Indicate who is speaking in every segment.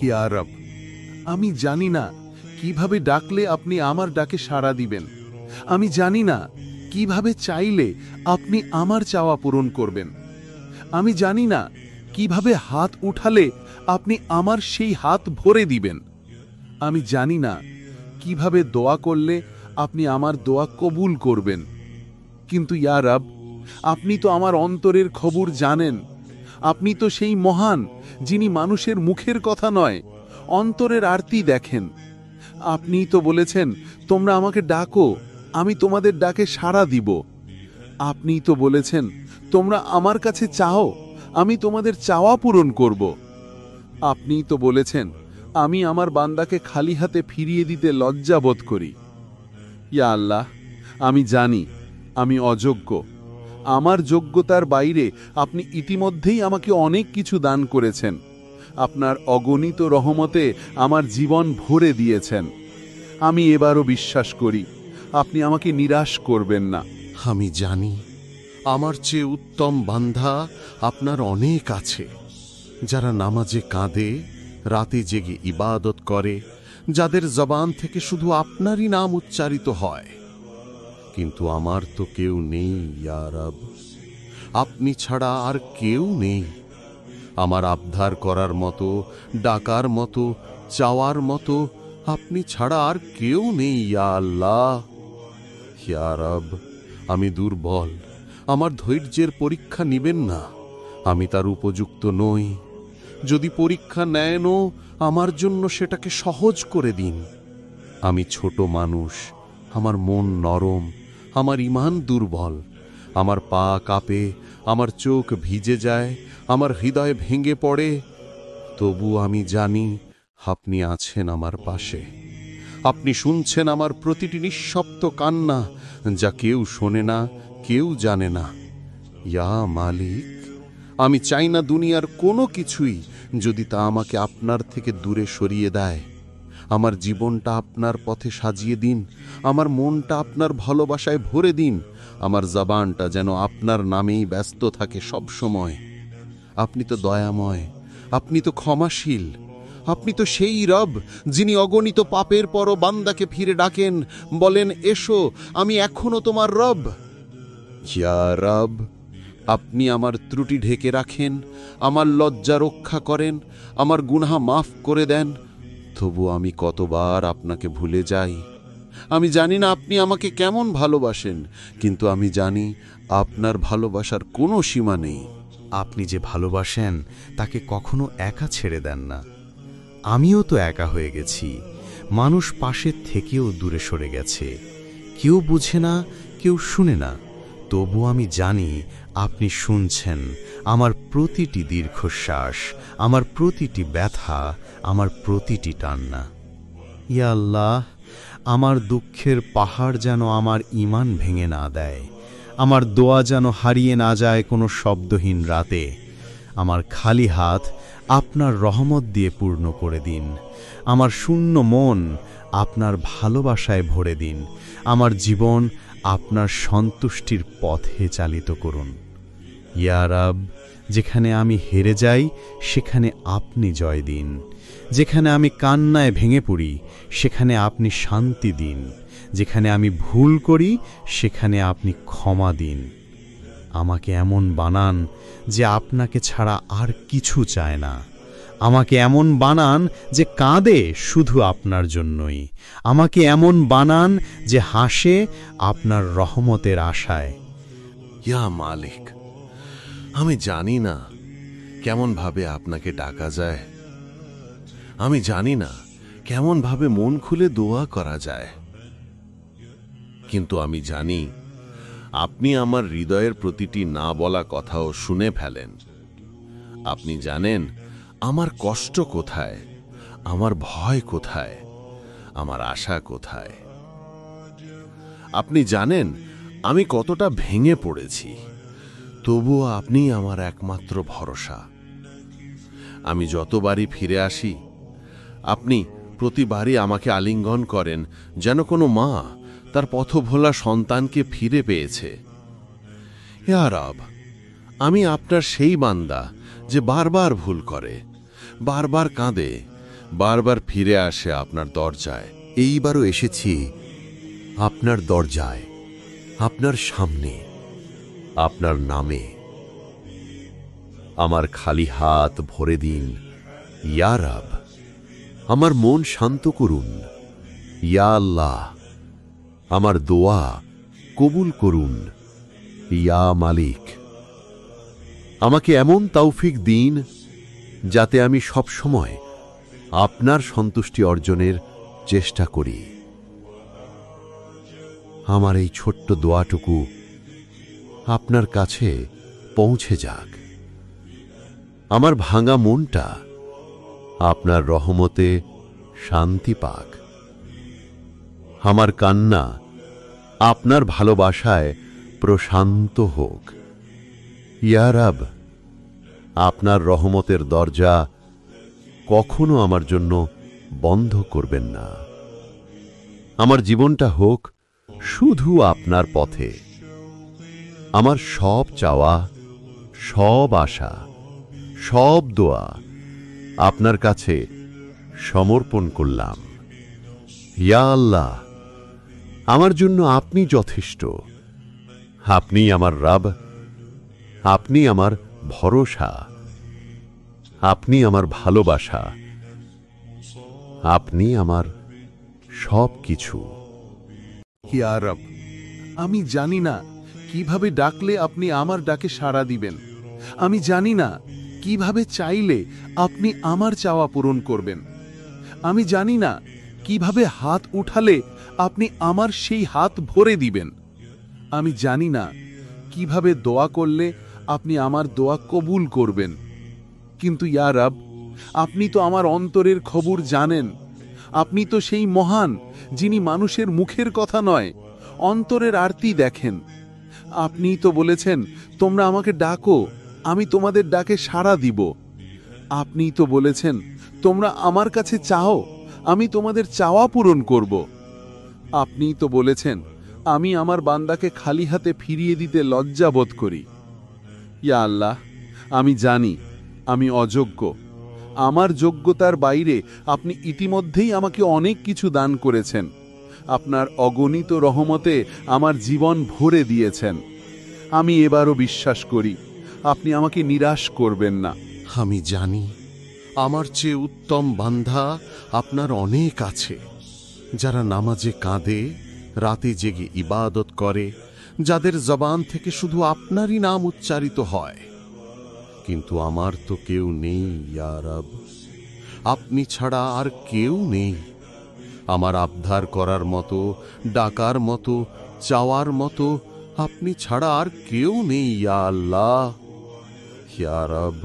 Speaker 1: ইয়া রব, আমি জানি না কিভাবে ডাকলে আপনি আমার ডাকে সাড়া দিবেন। আমি জানি না কিভাবে চাইলে আপনি আমার চাওয়া পূরণ করবেন। আমি জানি না কিভাবে হাত উঠালে আপনি আমার সেই হাত ভরে দিবেন। আমি জানি না কিভাবে দোয়া করলে আপনি আমার দোয়া কবুল করবেন। কিন্তু ইয়া রব, আপনি তো আমার অন্তরের খবর জানেন। আপনি তো সেই মহান যিনি মানুষের মুখের কথা নয়, অন্তরের আরতি দেখেন। আপনিই তো বলেছেন, তোমরা আমাকে ডাকো, আমি তোমাদের ডাকে সাড়া দিব। আপনিই তো বলেছেন, তোমরা আমার কাছে চাও, আমি তোমাদের চাওয়া পূরণ করব। আপনিই তো বলেছেন, আমি আমার বান্দাকে খালি হাতে ফিরিয়ে দিতে লজ্জা বোধ করি। ইয়া আল্লাহ, আমি জানি আমি অযোগ্য। আমার যোগ্যতার বাইরে আপনি ইতিমধ্যেই আমাকে অনেক কিছু দান করেছেন। আপনার অগণিত রহমতে আমার জীবন ভরে দিয়েছেন। আমি এবারও বিশ্বাস করি আপনি আমাকে নিরাশ করবেন না।
Speaker 2: আমি জানি আমার চেয়ে উত্তম বান্ধা আপনার অনেক আছে, যারা নামাজে কাঁদে, রাতে জেগে ইবাদত করে, যাদের জবান থেকে শুধু আপনারই নাম উচ্চারিত হয়। কিন্তু আমার তো কেউ নেই ইয়া রব, আপনি ছাড়া আর কেউ নেই। আমার আবদার করার মতো, ডাকার মতো, চাওয়ার মতো আপনি ছাড়া আর কেউ নেই ইয়া আল্লাহ। ইয়া রব, আমি দুর্বল, আমার ধৈর্যের পরীক্ষা নিবেন না, আমি তার উপযুক্ত নই। যদি পরীক্ষা নেনও, আমার জন্য সেটাকে সহজ করে দিন। আমি ছোট মানুষ, আমার মন নরম, আমার ঈমান দুর্বল, আমার পা কাঁপে, আমার চোখ ভিজে যায়, আমার হৃদয় ভেঙে পড়ে। তবু আমি জানি আপনি আছেন আমার পাশে। আপনি শুনছেন আমার প্রতিটি নিঃশব্দ কান্না, যা কেউ শোনে না, কেউ জানে না। ইয়া মালিক, আমি চাই না দুনিয়ার কোনো কিছুই যদি তা আমাকে আপনার থেকে দূরে সরিয়ে দেয়। আমার জীবনটা আপনার পথে সাজিয়ে দিন, আমার মনটা আপনার ভালোবাসায় ভরে দিন, আমার জবানটা যেন আপনার নামেই ব্যস্ত থাকে সব সময়। আপনি তো দয়াময়, আপনি তো ক্ষমাশীল, আপনি তো সেই রব যিনি অগণিত পাপের পরও বান্দাকে ফিরে ডাকেন, বলেন, এসো, আমি এখনো তোমার রব। ইয়া রব, আপনি আমার ত্রুটি ঢেকে রাখেন, আমার লজ্জা রক্ষা করেন, আমার গুনাহ মাফ করে দেন। তবু আমি কতবার আপনাকে ভুলে যাই। আমি জানি না আপনি আমাকে কেমন ভালোবাসেন, কিন্তু আমি জানি আপনার ভালোবাসার কোনো সীমা নেই।
Speaker 3: আপনি যে ভালোবাসেন তাকে কখনো একা ছেড়ে দেন না। আমিও তো একা হয়ে গেছি, মানুষ পাশের থেকেও দূরে সরে গেছে, কেউ বুঝে না, কেউ শুনে না। তবু আমি জানি আপনি শুনছেন আমার প্রতিটি দীর্ঘশ্বাস, আমার প্রতিটি ব্যথা, আমার প্রতিটি টান্না। ইয়া আল্লাহ, আমার দুঃখের পাহাড় যেন আমার ঈমান ভেঙে না দেয়, আমার দোয়া যেন হারিয়ে না যায় কোনো শব্দহীন রাতে। আমার খালি হাত আপনার রহমত দিয়ে পূর্ণ করে দিন, আমার শূন্য মন আপনার ভালোবাসায় ভরে দিন, আমার জীবন আপনার সন্তুষ্টির পথে চালিত করুন। ইয়া রব, যেখানে আমি হেরে যাই সেখানে আপনি জয় দিন, যেখানে আমি কান্নায় ভেঙে পড়ি সেখানে আপনি শান্তি দিন, যেখানে আমি ভুল করি সেখানে আপনি ক্ষমা দিন। আমাকে এমন বানান যে আপনাকে ছাড়া আর কিছু চায় না, আমাকে এমন বানান যে কাঁদে শুধু আপনার জন্যই, আমাকে এমন বানান যে হাসে আপনার রহমতের আশায়।
Speaker 2: ইয়া মালিক, আমি জানি না কেমন ভাবে আপনাকে ডাকা যায়, আমি জানি না কেমন ভাবে মন খুলে দোয়া করা যায়, কিন্তু আমি জানি আপনি আমার হৃদয়ের প্রতিটি না বলা কথাও শুনে ফেলেন। আপনি জানেন আমার কষ্ট কোথায়, আমার ভয় কোথায়, আমার আশা কোথায়। আপনি জানেন আমি কতটা ভেঙে পড়েছি, তবুও আপনি আমার একমাত্র ভরসা। আমি যতবারই ফিরে আসি, আপনি প্রতিবারই আমাকে আলিঙ্গন করেন, যেন কোনো মা তার পথভোলা সন্তানকে ফিরে পেয়েছে। ইয়া রব, আমি আপনার সেই বান্দা যে বারবার ভুল করে, বারবার কাঁদে, বারবার ফিরে আসে আপনার দরজায়।
Speaker 3: এইবারও এসেছি আপনার দরজায়, আপনার সামনে, আপনার নামে। আমার খালি হাত ভরে দিন ইয়া রব। আমার মন শান্ত করুন ইয়া আল্লাহ। আমার দোয়া কবুল করুন ইয়া মালিক। আমাকে এমন তৌফিক দিন যাতে আমি সব সময় আপনার সন্তুষ্টি অর্জনের চেষ্টা করি। আমার এই ছোট্ট দোয়াটুকু আপনার কাছে পৌঁছে যাক। আমার ভাঙা মনটা আপনার রহমতে শান্তি পাক। আমার কান্না আপনার ভালোবাসায় প্রশান্ত হোক ইয়া রব। আপনার রহমতের দরজা কখনো আমার জন্য বন্ধ করবেন না। আমার জীবনটা হোক শুধু আপনার পথে। আমার সব চাওয়া, সব আশা, সব দোয়া আপনার কাছে সমর্পণ করলাম ইয়া আল্লাহ। আমার জন্য আপনি যথেষ্ট। আপনি আমার রব, আপনি আমার ভরসা, আপনি আমার ভালোবাসা, আপনি আমার সব কিছু।
Speaker 1: ইয়া রব, আমি জানি না কিভাবে ডাকলে আপনি আমার ডাকে সাড়া দিবেন। আমি জানি না কিভাবে চাইলে আপনি আমার চাওয়া পূরণ করবেন। আমি জানি না কিভাবে হাত উঠালে আপনি আমার সেই হাত ভরে দিবেন। আমি জানি না কিভাবে দোয়া করলে আপনি আমার দোয়া কবুল করবেন। কিন্তু ইয়া রব, আপনি তো আমার অন্তরের খবর জানেন। আপনি তো সেই মহান যিনি মানুষের মুখের কথা নয়, অন্তরের আরতি দেখেন। আপনিই তো বলেছেন, তোমরা আমাকে ডাকো, আমি তোমাদের ডাকে সাড়া দিব। আপনিই তো বলেছেন, তোমরা আমার কাছে চাও, আমি তোমাদের চাওয়া পূরণ করব। আপনিই তো বলেছেন, আমি আমার বান্দাকে খালি হাতে ফিরিয়ে দিতে লজ্জা বোধ করি। ইয়া আল্লাহ, আমি জানি আমি অযোগ্য। আমার যোগ্যতার বাইরে আপনি ইতিমধ্যেই আমাকে অনেক কিছু দান করেছেন। আপনার অগণিত রহমতে আমার জীবন ভরে দিয়েছেন। আমি এবারও বিশ্বাস করি আপনি আমাকে নিরাশ করবেন না।
Speaker 2: আমি জানি আমার চেয়ে উত্তম বান্দা আপনার অনেক আছে, যারা নামাজে কাঁদে, রাতে জেগে ইবাদত করে, যাদের জবান থেকে শুধু আপনারই নাম উচ্চারিত হয়। কিন্তু আমার তো কেউ নেই ইয়া রব। আপনি ছাড়া আর কেউ নেই আমার আবদার করার মতো, ডাকার মতো, চাওয়ার মতো। আপনি ছাড়া আর কেউ নেই ইয়া আল্লাহ। ইয়া রব,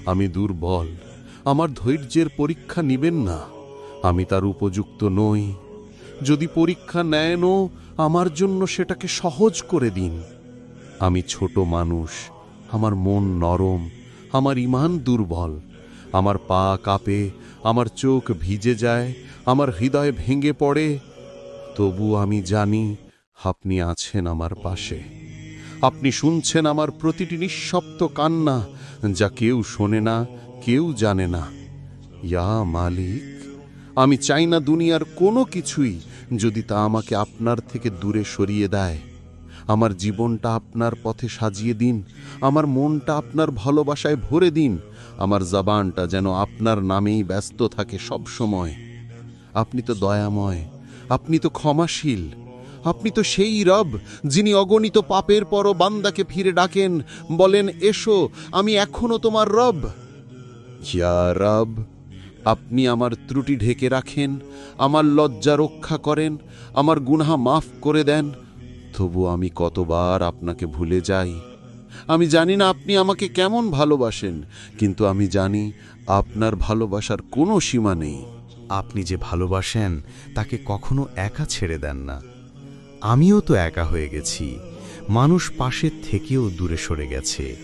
Speaker 2: আমি দুর্বল, আমার ধৈর্যের পরীক্ষা নিবেন না। আমি তার উপযুক্ত নই। যদি পরীক্ষা নেনও, আমার জন্য সেটাকে সহজ করে দিন। আমি ছোট মানুষ, আমার মন নরম, আমার ঈমান দুর্বল, আমার পা কাঁপে, আমার চোখ ভিজে যায়, আমার হৃদয় ভেঙে পড়ে। তবু আমি জানি আপনি আছেন আমার পাশে। আপনি শুনছেন আমার প্রতিটি নিঃশব্দ কান্না, যা কেউ শোনে না, কেউ জানে না। ইয়া মালিক, আমি চাই না দুনিয়ার কোনো কিছুই যদি তা আমাকে আপনার থেকে দূরে সরিয়ে দেয়। আমার জীবনটা আপনার পথে সাজিয়ে দিন, আমার মনটা আপনার ভালোবাসায় ভরে দিন, আমার জবানটা যেন আপনার নামেই ব্যস্ত থাকে সব সময়। আপনি তো দয়াময়, আপনি তো ক্ষমাশীল, আপনি তো সেই রব যিনি অগণিত পাপের পরও বান্দাকে ফিরে ডাকেন, বলেন, এসো, আমি এখনো তোমার রব। ইয়া রব, আপনি আমার ত্রুটি ঢেকে রাখেন, আমার লজ্জা রক্ষা করেন, আমার গুনাহ মাফ করে দেন। তবু আমি কতবার আপনাকে ভুলে যাই। আমি জানি না আপনি আমাকে কেমন ভালোবাসেন, কিন্তু আমি জানি আপনার ভালোবাসার কোনো সীমা নেই।
Speaker 3: আপনি যে ভালোবাসেন তাকে কখনো একা ছেড়ে দেন না। আমিও তো একা হয়ে গেছি। মানুষ পাশের থেকেও দূরে সরে গেছে।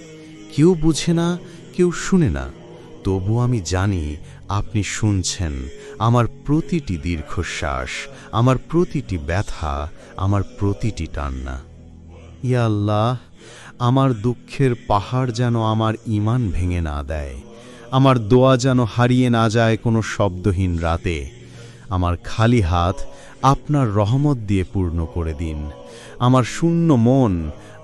Speaker 3: কেউ বুঝে না, কেউ শুনে না। তবু আমি জানি আপনি শুনছেন আমার প্রতিটি দীর্ঘশ্বাস, আমার প্রতিটি ব্যথা, আমার প্রতিটি টান্না। ইয়া আল্লাহ, আমার দুঃখের পাহাড় যেন আমার ঈমান ভেঙে না দেয়, আমার দোয়া যেন হারিয়ে না যায় কোনো শব্দহীন রাতে। আমার খালি হাত আপনার রহমত দিয়ে পূর্ণ করে দিন। আমার শূন্য মন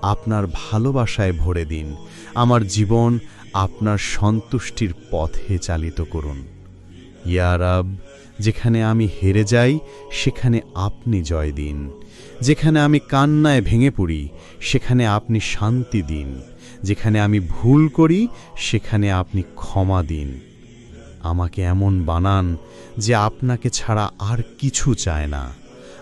Speaker 3: আপনার ভালোবাসায় ভরে দিন। আমার জীবন আপনার সন্তুষ্টির পথে চালিত করুন। ইয়া রাব, যেখানে আমি হেরে যাই সেখানে আপনি জয় দিন। যেখানে আমি কান্নায় ভেঙে পড়ি সেখানে আপনি শান্তি দিন। যেখানে আমি ভুল করি সেখানে আপনি ক্ষমা দিন। আমাকে এমন বানান যে আপনাকে ছাড়া আর কিছু চায় না।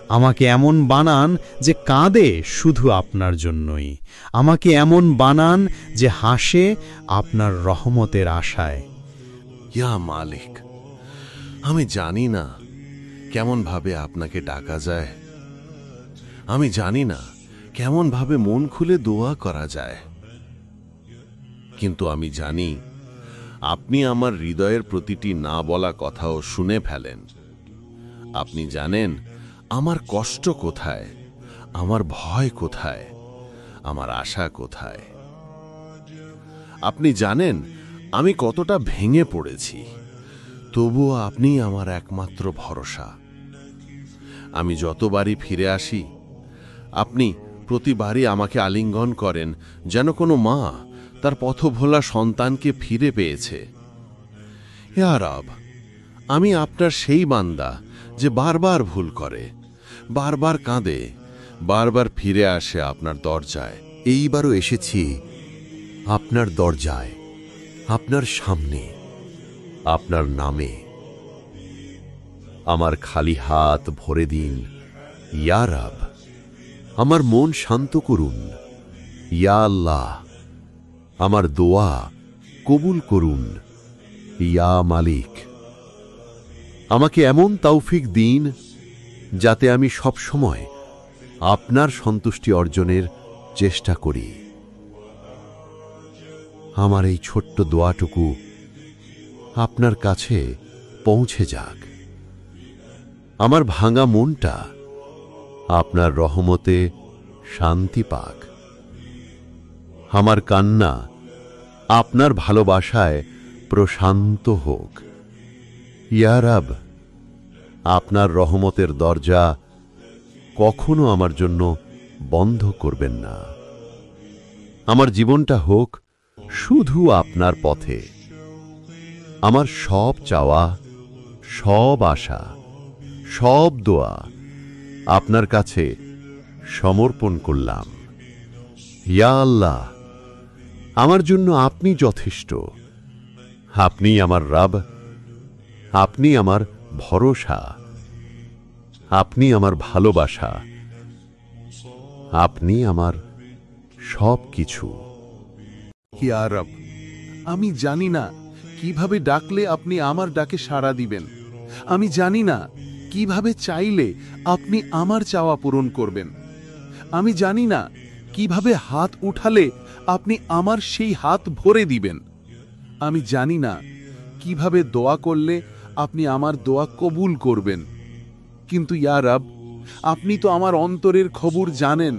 Speaker 3: আমাকে এমন বানান যে কাঁদে শুধু আপনার জন্যই। আমাকে এমন বানান যে হাসে আপনার রহমতের আশায়।
Speaker 2: ইয়া মালিক, আমি জানি না কেমন ভাবে আপনাকে ডাকা যায়। আমি জানি না কেমন ভাবে মন খুলে দোয়া করা যায়, কিন্তু আমি জানি আপনি আমার হৃদয়ের প্রতিটি না বলা কথাও শুনে ফেলেন। আপনি জানেন আমার কষ্ট কোথায়, আমার ভয় কোথায়, আমার আশা কোথায়। আপনি জানেন আমি কতটা ভেঙে পড়েছি, তবুও আপনি আমার একমাত্র ভরসা। আমি যতবারই ফিরে আসি আপনি প্রতিবারই আমাকে আলিঙ্গন করেন, যেন কোনো মা তার পথভোলা সন্তানকে ফিরে পেয়েছে। ইয়া রব, আমি আপনার সেই বান্দা যে বারবার ভুল করে, বারবার কাঁদে, বারবার ফিরে আসে আপনার দরজায়।
Speaker 4: এইবারও এসেছি আপনার দরজায়, আপনার সামনে, আপনার নামে। আমার খালি হাত ভরে দিন ইয়া রাব। আমার মন শান্ত করুন ইয়া আল্লাহ। আমার দোয়া কবুল করুন ইয়া মালিক। আমাকে এমন তৌফিক দিন যাতে আমি সব সময় আপনার সন্তুষ্টি অর্জনের চেষ্টা করি। আমার এই ছোট্ট দোয়াটুকু আপনার কাছে পৌঁছে যাক। আমার ভাঙা মনটা আপনার রহমতে শান্তি পাক। আমার কান্না আপনার ভালোবাসায় প্রশান্ত হোক। ইয়া রাব, আপনার রহমতের দরজা কখনো আমার জন্য বন্ধ করবেন না। আমার জীবনটা হোক শুধু আপনার পথে। আমার সব চাওয়া, সব আশা, সব দোয়া আপনার কাছে সমর্পণ করলাম। ইয়া আল্লাহ, আমার জন্য আপনি যথেষ্ট। আপনি আমার রব, আপনি আমার ভরসা, আপনি আমার ভালোবাসা, আপনি আমার সব কিছু।
Speaker 1: ইয়া রব, আমি জানি না কিভাবে ডাকলে আপনি আমার ডাকে সাড়া দিবেন। আমি জানি না কিভাবে চাইলে আপনি আমার চাওয়া পূরণ করবেন। আমি জানি না কিভাবে হাত উঠালে আপনি আমার সেই হাত ভরে দিবেন। আমি জানি না কিভাবে দোয়া করলে আপনি আমার দোয়া কবুল করবেন। কিন্তু ইয়া রব, আপনি তো আমার অন্তরের খবর জানেন।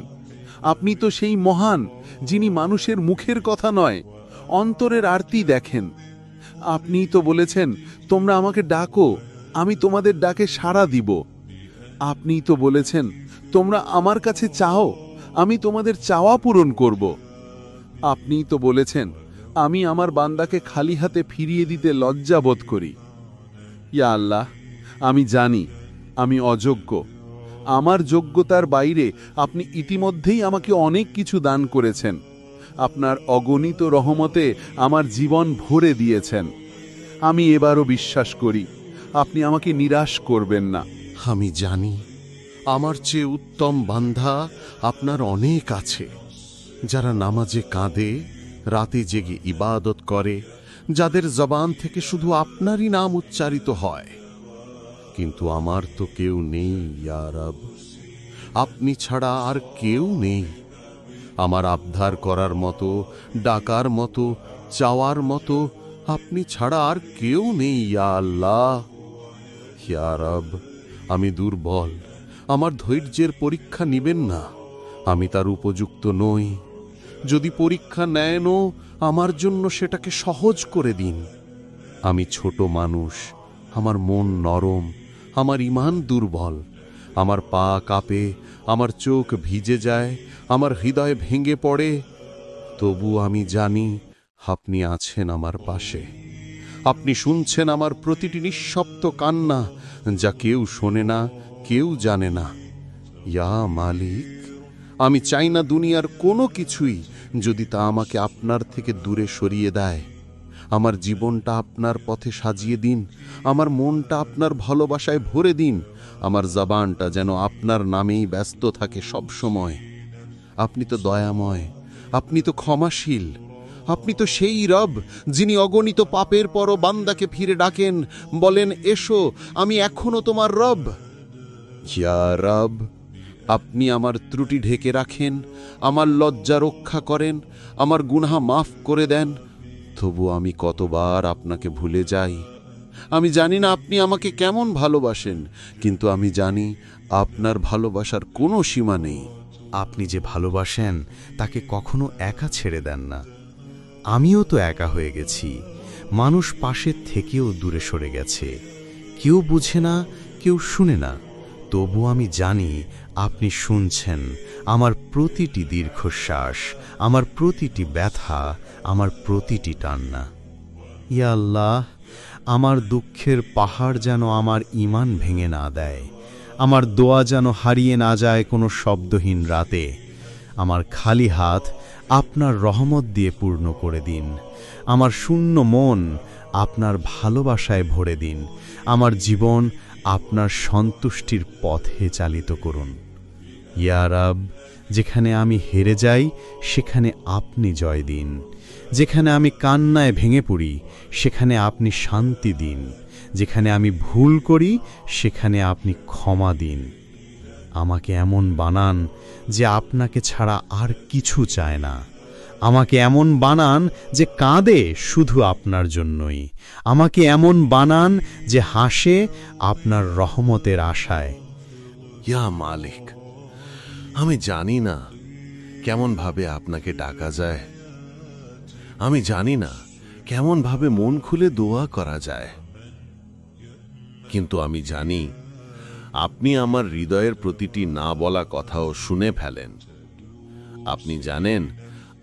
Speaker 1: আপনি তো সেই মহান যিনি মানুষের মুখের কথা নয়, অন্তরের আরতি দেখেন। আপনিই তো বলেছেন, তোমরা আমাকে ডাকো, আমি তোমাদের ডাকে সাড়া দিব। আপনিই তো বলেছেন, তোমরা আমার কাছে চাও, আমি তোমাদের চাওয়া পূরণ করব। আপনিই তো বলেছেন, আমি আমার বান্দাকে খালি হাতে ফিরিয়ে দিতে লজ্জা বোধ করি। ইয়া আল্লাহ, আমি জানি আমি অযোগ্য। আমার যোগ্যতার বাইরে আপনি ইতিমধ্যেই আমাকে অনেক কিছু দান করেছেন। আপনার অগণিত রহমতে আমার জীবন ভরে দিয়েছেন। আমি এবারও বিশ্বাস করি আপনি আমাকে নিরাশ করবেন না।
Speaker 2: আমি জানি আমার চেয়ে উত্তম বান্দা আপনার অনেক আছে, যারা নামাজে কাঁদে, রাতে জেগে ইবাদত করে, যাদের জবান থেকে শুধু আপনারই নাম উচ্চারিত হয়। কিন্তু আমার তো কেউ নেই ইয়া রব, আপনি ছাড়া আর কেউ নেই। আমার আবদার করার মতো, ডাকার মতো, চাওয়ার মতো আপনি ছাড়া আর কেউ নেই ইয়া আল্লাহ। ইয়া রব, আমি দুর্বল, আমার ধৈর্যের পরীক্ষা নিবেন না। আমি তার উপযুক্ত নই। যদি পরীক্ষা নেনও, আমার জন্য সেটাকে সহজ করে দিন। আমি ছোট মানুষ, আমার মন নরম, আমার ঈমান দুর্বল, আমার পা কাঁপে, আমার চোখ ভিজে যায়, আমার হৃদয় ভেঙে পড়ে। তবু আমি জানি আপনি আছেন আমার পাশে। আপনি শুনছেন আমার প্রতিটি নিঃশব্দ কান্না, যা কেউ শোনে না, কেউ জানে না। ইয়া মালিক, আমি চাই না দুনিয়ার কোনো কিছুই যদি তা আমাকে আপনার থেকে দূরে সরিয়ে দেয়। আমার জীবনটা আপনার পথে সাজিয়ে দিন, আমার মনটা আপনার ভালোবাসায় ভরে দিন, আমার জবানটা যেন আপনার নামেই ব্যস্ত থাকে সব সময়। আপনি তো দয়াময়, আপনি তো ক্ষমাশীল, আপনি তো সেই রব যিনি অগণিত পাপের পরও বান্দাকে ফিরে ডাকেন, বলেন, এসো, আমি এখনো তোমার রব। ইয়া রব, আপনি আমার ত্রুটি ঢেকে রাখেন, আমার লজ্জা রক্ষা করেন, আমার গুনাহ মাফ করে দেন। তবু আমি কতবার আপনাকে ভুলে যাই। আমি জানি না আপনি আমাকে কেমন ভালোবাসেন, কিন্তু আমি জানি আপনার ভালোবাসার কোনো সীমা নেই।
Speaker 3: আপনি যে ভালোবাসেন তাকে কখনো একা ছেড়ে দেন না। আমিও তো একা হয়ে গেছি, মানুষ পাশের থেকেও দূরে সরে গেছে, কেউ বুঝে না, কেউ শুনে না। তবু আমি জানি আপনি শুনছেন আমার প্রতিটি দীর্ঘশ্বাস, আমার প্রতিটি ব্যথা, আমার প্রতিটি টান্না। ইয়া আল্লাহ, আমার দুঃখের পাহাড় যেন আমার ঈমান ভেঙে না দেয়, আমার দোয়া যেন হারিয়ে না যায় কোনো শব্দহীন রাতে। আমার খালি হাত আপনার রহমত দিয়ে পূর্ণ করে দিন, আমার শূন্য মন আপনার ভালোবাসায় ভরে দিন, আমার জীবন আপনার সন্তুষ্টির পথে চালিত করুন। ইয়া রব, যেখানে আমি হেরে যাই সেখানে আপনি জয় দিন, যেখানে আমি কান্নায় ভেঙে পড়ি সেখানে আপনি শান্তি দিন, যেখানে আমি ভুল করি সেখানে আপনি ক্ষমা দিন। আমাকে এমন বানান যে আপনাকে ছাড়া আর কিছু চায় না, আমাকে এমন বানান যে কাঁদে শুধু আপনার জন্যই, আমাকে এমন বানান যে হাসে আপনার রহমতের আশায়।
Speaker 2: ইয়া মালিক, আমি জানি না কেমন ভাবে আপনাকে ডাকা যায়, আমি জানি না কেমন ভাবে মন খুলে দোয়া করা যায়, কিন্তু আমি জানি আপনি আমার হৃদয়ের প্রতিটি না বলা কথাও শুনে ফেলেন। আপনি জানেন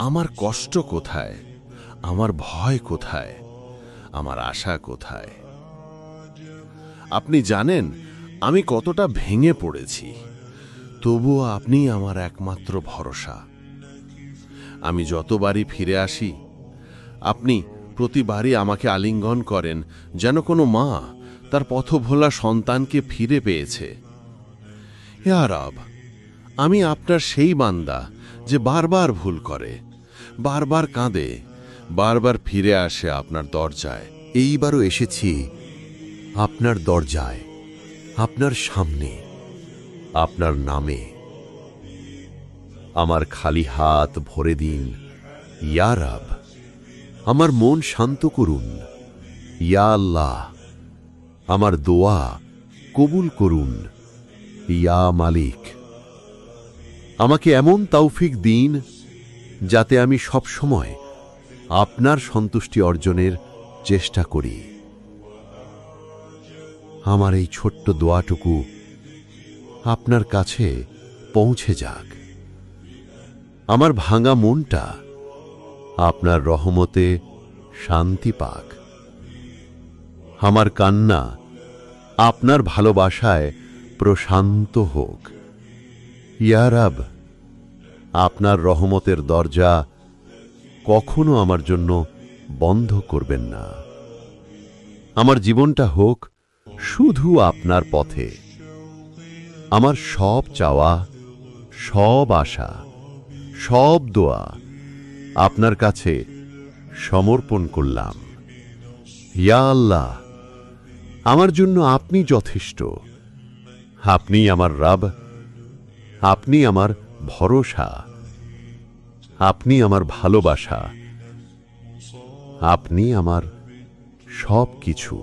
Speaker 2: আমার কষ্ট কোথায়, আমার ভয় কোথায়, আমার আশা কোথায়। আপনি জানেন আমি কতটা ভেঙে পড়েছি, তবুও আপনি আমার একমাত্র ভরসা। আমি যতবারই ফিরে আসি আপনি প্রতিবারই আমাকে আলিঙ্গন করেন, যেন কোনো মা তার পথভোলা সন্তানকে ফিরে পেয়েছে। ইয়া রব, আমি আপনার সেই বান্দা যে বারবার ভুল করে, বারবার কাঁদে, বারবার ফিরে আসে আপনার দরজায়।
Speaker 4: এইবারও এসেছি আপনার দরজায়, আপনার সামনে, আপনার নামে। আমার খালি হাত ভরে দিন ইয়া রব, আমার মন শান্ত করুন ইয়া আল্লাহ, আমার দোয়া কবুল করুন ইয়া মালিক। আমাকে এমন তৌফিক দিন যাতে আমি সব সময় আপনার সন্তুষ্টি অর্জনের চেষ্টা করি। আমার এই ছোট্ট দোয়াটুকু আপনার কাছে পৌঁছে যাক। আমার ভাঙা মনটা আপনার রহমতে শান্তি পাক। আমার কান্না আপনার ভালোবাসায় প্রশান্ত হোক। ইয়া রব, আপনার রহমতের দরজা কখনো আমার জন্য বন্ধ করবেন না। আমার জীবনটা হোক শুধু আপনার পথে। আমার সব চাওয়া, সব আশা, সব দোয়া আপনার কাছে সমর্পণ করলাম। ইয়া আল্লাহ, আমার জন্য আপনি যথেষ্ট। আপনি আমার রব, আপনি আমার ভরসা, আপনি আমার ভালোবাসা, আপনি আমার সব কিছু।